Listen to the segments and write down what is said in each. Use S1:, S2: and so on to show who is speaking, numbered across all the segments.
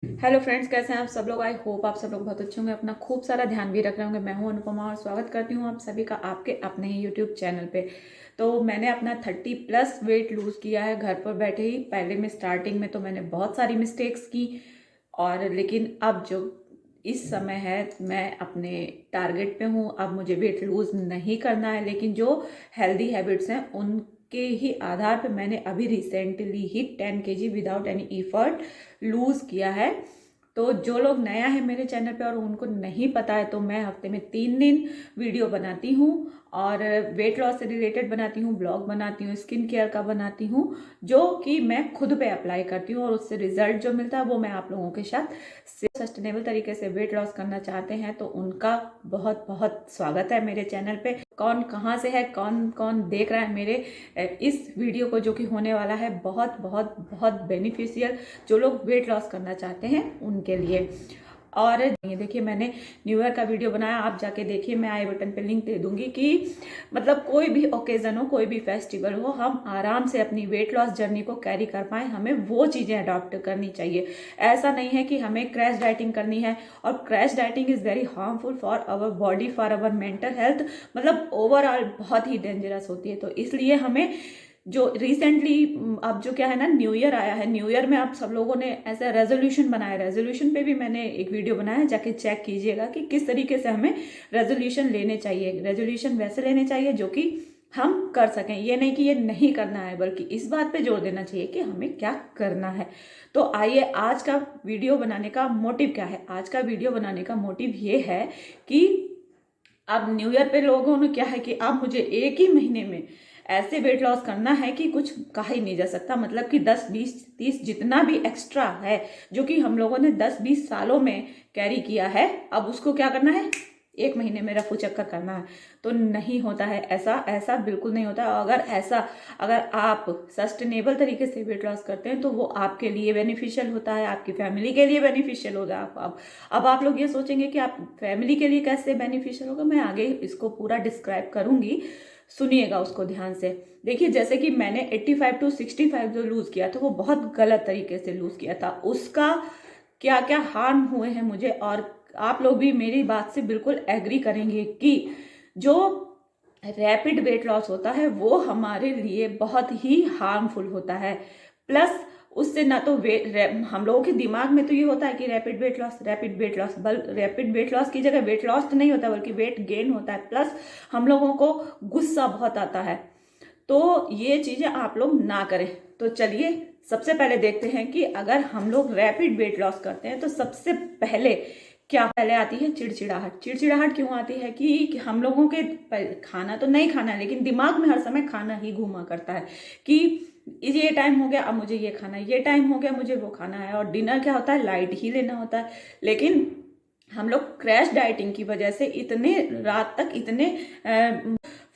S1: Hello friends, कैसे हैं आप सब लोग। आई होप आप सब लोग बहुत अच्छे होंगे, अपना खूब सारा ध्यान भी रख रहे होंगे। मैं हूं अनुपमा और स्वागत करती हूं आप सभी का आपके अपने ही यूट्यूब चैनल पे। तो मैंने अपना 30+ वेट लूज किया है घर पर बैठे ही। पहले में स्टार्टिंग में तो मैंने बहुत सारी मिस्टेक्स की, और लेकिन अब जो इस समय है मैं अपने टारगेट पे हूँ। अब मुझे वेट लूज नहीं करना है, लेकिन जो हेल्दी हैबिट्स हैं उनके ही आधार पे मैंने अभी रिसेंटली ही 10 kg without any effort lose किया है। तो जो लोग नया है मेरे चैनल पे और उनको नहीं पता है, तो मैं हफ्ते में 3 दिन वीडियो बनाती हूँ और वेट लॉस से रिलेटेड बनाती हूँ, ब्लॉग बनाती हूँ, स्किन केयर का बनाती हूँ, जो कि मैं खुद पे अप्लाई करती हूँ और उससे रिजल्ट जो मिलता है वो मैं आप लोगों के साथ सस्टेनेबल तरीके से वेट लॉस करना चाहते हैं तो उनका बहुत बहुत स्वागत है मेरे चैनल पे। कौन कहाँ से है, कौन कौन देख रहा है मेरे इस वीडियो को, जो कि होने वाला है बहुत बहुत बहुत बेनिफिशियल जो लोग वेट लॉस करना चाहते हैं उनके लिए। और ये देखिए, मैंने न्यू ईयर का वीडियो बनाया, आप जाके देखिए, मैं आई बटन पे लिंक दे दूंगी। कि मतलब कोई भी ओकेजन हो, कोई भी फेस्टिवल हो, हम आराम से अपनी वेट लॉस जर्नी को कैरी कर पाए, हमें वो चीज़ें अडॉप्ट करनी चाहिए। ऐसा नहीं है कि हमें क्रैश डाइटिंग करनी है, और crash dieting is very harmful for our body, for our mental health, मतलब ओवरऑल बहुत ही डेंजरस होती है। तो इसलिए हमें जो रिसेंटली अब जो क्या है ना, न्यू ईयर आया है, न्यू ईयर में आप सब लोगों ने ऐसा रेजोल्यूशन बनाया, रेजोल्यूशन पे भी मैंने एक वीडियो बनाया है, जाके चेक कीजिएगा कि किस तरीके से हमें रेजोल्यूशन लेने चाहिए। रेजोल्यूशन वैसे लेने चाहिए जो कि हम कर सकें, ये नहीं कि ये नहीं करना है, बल्कि इस बात पे जोर देना चाहिए कि हमें क्या करना है। तो आइए, आज का वीडियो बनाने का मोटिव क्या है। आज का वीडियो बनाने का मोटिव ये है कि अब न्यू ईयर पे लोगों ने क्या है कि अब मुझे एक ही महीने में ऐसे वेट लॉस करना है कि कुछ कहा ही नहीं जा सकता। मतलब कि 10 20 30 जितना भी एक्स्ट्रा है, जो कि हम लोगों ने 10 20 सालों में कैरी किया है, अब उसको क्या करना है, एक महीने में रफू चक्कर करना है। तो नहीं होता है ऐसा, ऐसा बिल्कुल नहीं होता। अगर आप सस्टेनेबल तरीके से वेट लॉस करते हैं तो वो आपके लिए बेनिफिशियल होता है, आपकी फैमिली के लिए बेनिफिशियल होगा। अब आप लोग ये सोचेंगे कि आप फैमिली के लिए कैसे बेनिफिशियल होगा, मैं आगे इसको पूरा डिस्क्राइब करूंगी, सुनिएगा उसको ध्यान से। देखिए, जैसे कि मैंने 85 to 65 जो लूज किया था वो बहुत गलत तरीके से लूज किया था, उसका क्या क्या हार्म हुए हैं मुझे, और आप लोग भी मेरी बात से बिल्कुल एग्री करेंगे कि जो रैपिड वेट लॉस होता है वो हमारे लिए बहुत ही हार्मफुल होता है। प्लस उससे ना तो हम लोगों के दिमाग में तो ये होता है कि rapid weight loss, rapid weight loss, rapid weight loss की जगह वेट लॉस तो नहीं होता बल्कि वेट गेन होता है। प्लस हम लोगों को गुस्सा बहुत आता है। तो ये चीजें आप लोग ना करें। तो चलिए, सबसे पहले देखते हैं कि अगर हम लोग रैपिड वेट लॉस करते हैं तो सबसे पहले क्या पहले आती है, चिड़चिड़ाहट। चिड़चिड़ाहट क्यों आती है कि हम लोगों के खाना तो नहीं खाना है, लेकिन दिमाग में हर समय खाना ही घूमा करता है कि ये टाइम हो गया अब मुझे ये खाना है, ये टाइम हो गया मुझे वो खाना है। और डिनर क्या होता है, लाइट ही लेना होता है। लेकिन हम लोग क्रैश डाइटिंग की वजह से इतने रात तक इतने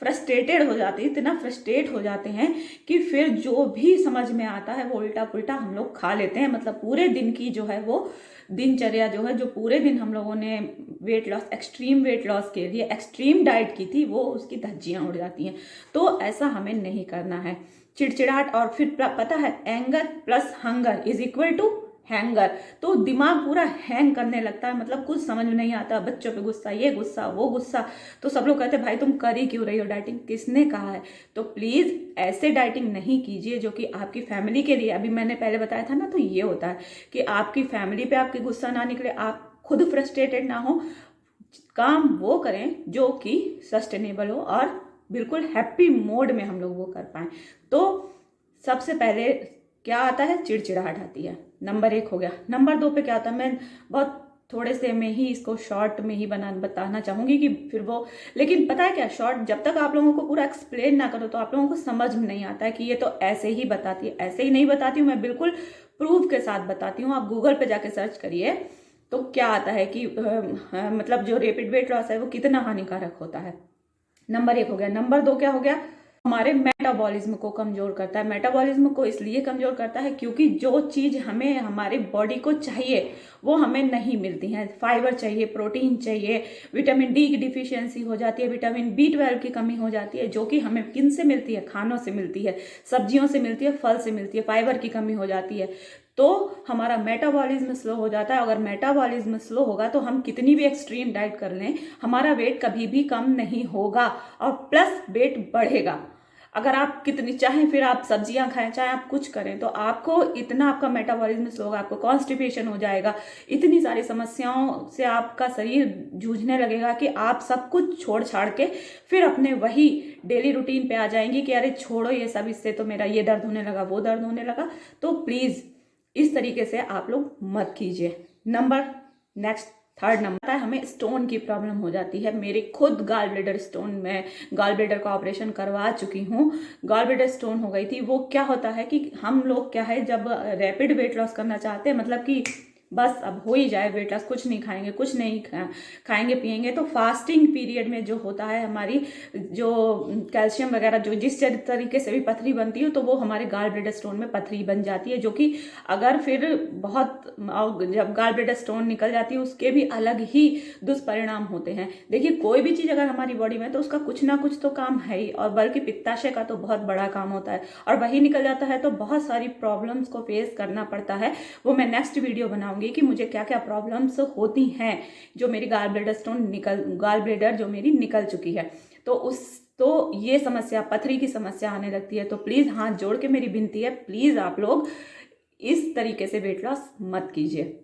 S1: फ्रस्ट्रेटेड हो जाते हैं, इतना फ्रस्ट्रेट हो जाते हैं कि फिर जो भी समझ में आता है वो उल्टा पुल्टा हम लोग खा लेते हैं। मतलब पूरे दिन की जो है वो दिनचर्या जो है, जो पूरे दिन हम लोगों ने weight loss, extreme weight loss के लिए एक्सट्रीम डाइट की थी, वो उसकी धज्जियां उड़ जाती हैं। तो ऐसा हमें नहीं करना है। चिड़चिड़ाहट, और फिर पता है, anger plus hunger is equal to hanger. तो दिमाग पूरा हैंग करने लगता है, मतलब कुछ समझ में नहीं आता, बच्चों पे गुस्सा, ये गुस्सा वो गुस्सा। तो सब लोग कहते हैं भाई तुम कर ही क्यों रही हो डाइटिंग, किसने कहा है। तो प्लीज ऐसे डाइटिंग नहीं कीजिए जो कि आपकी फैमिली के लिए, अभी मैंने पहले बताया था ना, तो ये होता है कि आपकी फैमिली पे आपकी गुस्सा ना निकले, आप खुद फ्रस्ट्रेटेड ना हो। काम वो करें जो कि सस्टेनेबल हो और बिल्कुल हैप्पी मोड में हम लोग वो कर पाए। तो सबसे पहले क्या आता है, चिड़चिड़ाहट आती है, नंबर 1 हो गया। नंबर 2 पे क्या होता है, मैं बहुत थोड़े से में ही इसको शॉर्ट में ही बताना चाहूंगी कि फिर वो, लेकिन पता है क्या, शॉर्ट जब तक आप लोगों को पूरा एक्सप्लेन ना करो तो आप लोगों को समझ में नहीं आता है कि ये तो ऐसे ही बताती है। ऐसे ही नहीं बताती हूँ मैं, बिल्कुल प्रूफ के साथ बताती हूँ। आप गूगल पे जाके सर्च करिए तो क्या आता है कि मतलब जो रैपिड वेट लॉस है वो कितना हानिकारक होता है। नंबर 1 हो गया। नंबर 2 क्या हो गया, हमारे मेटाबॉलिज्म को कमजोर करता है। मेटाबॉलिज्म को इसलिए कमजोर करता है क्योंकि जो चीज हमें हमारी बॉडी को चाहिए वो हमें नहीं मिलती है। फाइबर चाहिए, प्रोटीन चाहिए, विटामिन डी की डिफिशियंसी हो जाती है, विटामिन B12 की कमी हो जाती है, जो कि हमें किन से मिलती है, खानों से मिलती है, सब्जियों से मिलती है, फल से मिलती है, फाइबर की कमी हो जाती है। तो हमारा मेटाबॉलिज्म स्लो हो जाता है। अगर मेटाबॉलिज्म स्लो होगा तो हम कितनी भी एक्सट्रीम डाइट कर लें, हमारा वेट कभी भी कम नहीं होगा और प्लस वेट बढ़ेगा। अगर आप कितनी चाहें, फिर आप सब्जियां खाएं, चाहे आप कुछ करें, तो आपको इतना आपका मेटाबॉलिज्म स्लो होगा, आपको कॉन्स्टिपेशन हो जाएगा, इतनी सारी समस्याओं से आपका शरीर जूझने लगेगा कि आप सब कुछ छोड़ छाड़ के फिर अपने वही डेली रूटीन पे आ जाएंगी कि अरे छोड़ो ये सब, इससे तो मेरा ये दर्द होने लगा, वो दर्द होने लगा। तो प्लीज़ इस तरीके से आप लोग मत कीजिए। थर्ड नंबर है, हमें स्टोन की प्रॉब्लम हो जाती है। मेरी खुद गॉल ब्लैडर स्टोन, मैं गॉल ब्लैडर का ऑपरेशन करवा चुकी हूँ, गॉल ब्लैडर स्टोन हो गई थी। वो क्या होता है कि हम लोग क्या है, जब रैपिड वेट लॉस करना चाहते हैं, मतलब कि बस अब हो ही जाए वेट लॉस, कुछ नहीं खाएंगे, कुछ नहीं खाएंगे पिएंगे, तो फास्टिंग पीरियड में जो होता है, हमारी जो कैल्शियम वगैरह जो जिस तरीके से भी पथरी बनती है, तो वो हमारे गॉल ब्लैडर स्टोन में पथरी बन जाती है, जो कि अगर फिर बहुत, जब गॉल ब्लैडर स्टोन निकल जाती है उसके भी अलग ही दुष्परिणाम होते हैं। देखिए, कोई भी चीज़ अगर हमारी बॉडी में, तो उसका कुछ ना कुछ तो काम है ही, और बल्कि पित्ताशय का तो बहुत बड़ा काम होता है, और वही निकल जाता है तो बहुत सारी प्रॉब्लम्स को फेस करना पड़ता है। वो मैं नेक्स्ट वीडियो बनाऊंगी कि मुझे क्या क्या प्रॉब्लम्स होती हैं जो मेरी गॉल ब्लैडर जो मेरी निकल चुकी है। तो ये समस्या, पथरी की समस्या आने लगती है। तो प्लीज़ हाथ जोड़ के मेरी विनती है, प्लीज़ आप लोग इस तरीके से वेट लॉस मत कीजिए।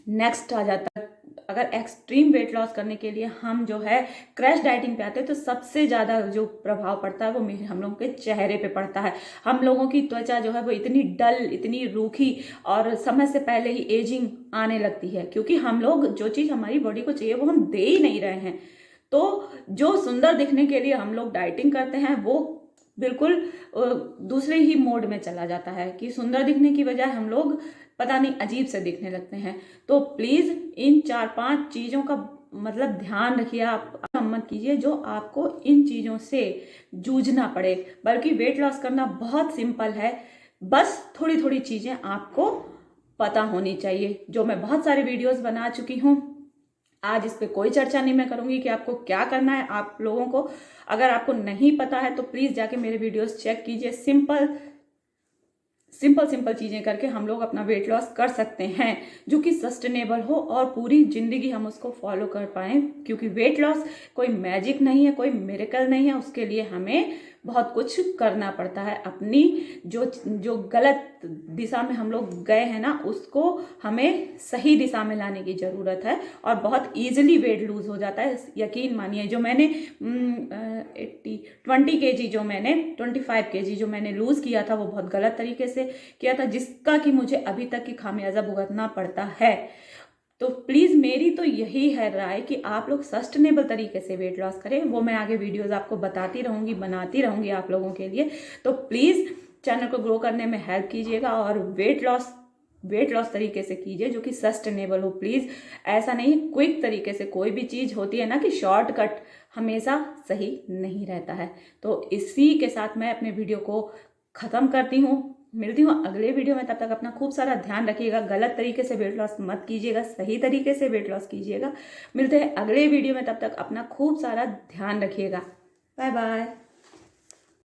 S1: नेक्स्ट आ जाता है, अगर एक्सट्रीम वेट लॉस करने के लिए हम जो है क्रैश डाइटिंग पे आते हैं, तो सबसे ज़्यादा जो प्रभाव पड़ता है वो हम लोगों के चेहरे पे पड़ता है। हम लोगों की त्वचा जो है वो इतनी डल, इतनी रूखी, और समय से पहले ही एजिंग आने लगती है, क्योंकि हम लोग जो चीज़ हमारी बॉडी को चाहिए वो हम दे ही नहीं रहे हैं। तो जो सुंदर दिखने के लिए हम लोग डाइटिंग करते हैं, वो बिल्कुल दूसरे ही मोड में चला जाता है कि सुंदर दिखने की बजाय हम लोग पता नहीं अजीब से दिखने लगते हैं। तो प्लीज़ इन 4-5 चीज़ों का मतलब ध्यान रखिए, आप मत कीजिए जो आपको इन चीज़ों से जूझना पड़े। बल्कि वेट लॉस करना बहुत सिंपल है, बस थोड़ी थोड़ी चीज़ें आपको पता होनी चाहिए, जो मैं बहुत सारे वीडियोस बना चुकी हूँ। आज इस पे कोई चर्चा नहीं मैं करूंगी कि आपको क्या करना है। आप लोगों को अगर आपको नहीं पता है तो प्लीज़ जाके मेरे वीडियोस चेक कीजिए। सिंपल चीज़ें करके हम लोग अपना वेट लॉस कर सकते हैं, जो कि सस्टेनेबल हो और पूरी जिंदगी हम उसको फॉलो कर पाएँ। क्योंकि वेट लॉस कोई मैजिक नहीं है, कोई मिरेकल नहीं है, उसके लिए हमें बहुत कुछ करना पड़ता है। अपनी जो गलत दिशा में हम लोग गए हैं ना, उसको हमें सही दिशा में लाने की ज़रूरत है, और बहुत ईजिली वेट लूज हो जाता है। यकीन मानिए, जो मैंने 25 kg जो मैंने लूज़ किया था, वो बहुत गलत तरीके से किया था, जिसका कि मुझे अभी तक की खामियाजा भुगतना पड़ता है। तो प्लीज़ मेरी तो यही है राय कि आप लोग सस्टेनेबल तरीके से वेट लॉस करें। वो मैं आगे वीडियोस आपको बताती रहूँगी, बनाती रहूँगी आप लोगों के लिए। तो प्लीज़ चैनल को ग्रो करने में हेल्प कीजिएगा, और वेट लॉस तरीके से कीजिए जो कि सस्टेनेबल हो। प्लीज़ ऐसा नहीं क्विक तरीके से, कोई भी चीज़ होती है ना कि शॉर्टकट हमेशा सही नहीं रहता है। तो इसी के साथ मैं अपने वीडियो को ख़त्म करती हूँ। मिलती हूँ अगले वीडियो में, तब तक अपना खूब सारा ध्यान रखिएगा। गलत तरीके से वेट लॉस मत कीजिएगा, सही तरीके से वेट लॉस कीजिएगा। मिलते हैं अगले वीडियो में, तब तक अपना खूब सारा ध्यान रखिएगा। Bye bye.